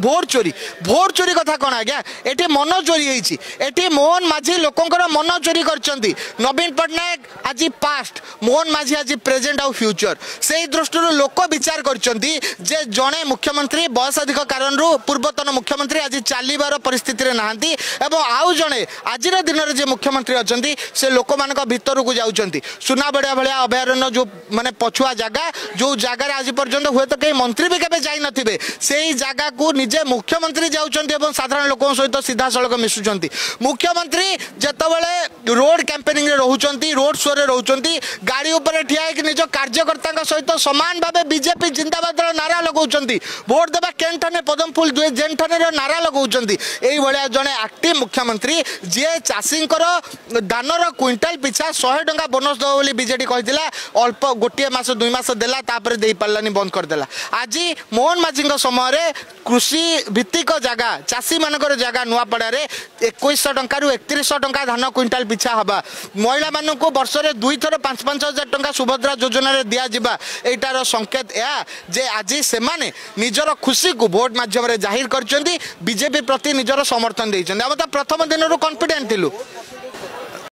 vote चोरी कथा कौन आज्ञा एटी मन चोरी होती मोहन माझी लोकंर मन चोरी कर नवीन पट्टनायक आज पास्ट मोहन माझी आज प्रेजेंट आउ फ्यूचर से दृष्टि लोक विचार कर जड़े मुख्यमंत्री बयस अधिक कारण पूर्वतन मुख्यमंत्री आज चलबार परिस्थिति नहांती एवं आउ जड़े आज दिन में मुख्यमंत्री अच्छा से लोक मान भर को जाऊँच सुनाबड़िया भाया अभयारण्य जो माने पछुआ जगह जो जगार आज पर्यंत हुए तो कई मंत्री भी केवे जाई नथिबे से जगह को निजे मुख्यमंत्री जाउछन्ती साधारण लोक सहित सीधा सड़क मिशुचंती मुख्यमंत्री जतबेले रोड कैंपेनिंग रे रहउचंती रोड शो रे रहउचंती गाड़ी ऊपर ठिया कि निज कार्यकर्ता सहित समान भाव बीजेपी जिंदाबाद नारा लगाउचंती भोट देबा केनठने पदम फूल दुए जेनठने नारा लगाउचंती एई भलिया जने एक्टिव मुख्यमंत्री जे चाषींकर दानर क्विंटाल पिछा 100 टंका बोनस दो बोली बीजेडी कहितला अल्प गोटे मास 2 मास देला तापर देई पारलानी बंद कर देला आज मोहन माझी समय रे कृषि भित्तिक जगह चाषी मानकर जगह नुआपड़ा रे 2100 टंका रु 3100 टंका धान क्विंटाल पिछा हवा महिला मानक वर्ष रे 2 थर 5-5 हजार टंका सुभद्रा योजना रे दिया जिबा एटार संकेत या जे आज से माने निजर खुशी को वोट माध्यम रे जाहिर करचंदी बीजेपी प्रति निजर समर्थन देइचंदी हम त प्रथम दिन रु कॉन्फिडेंट थिलु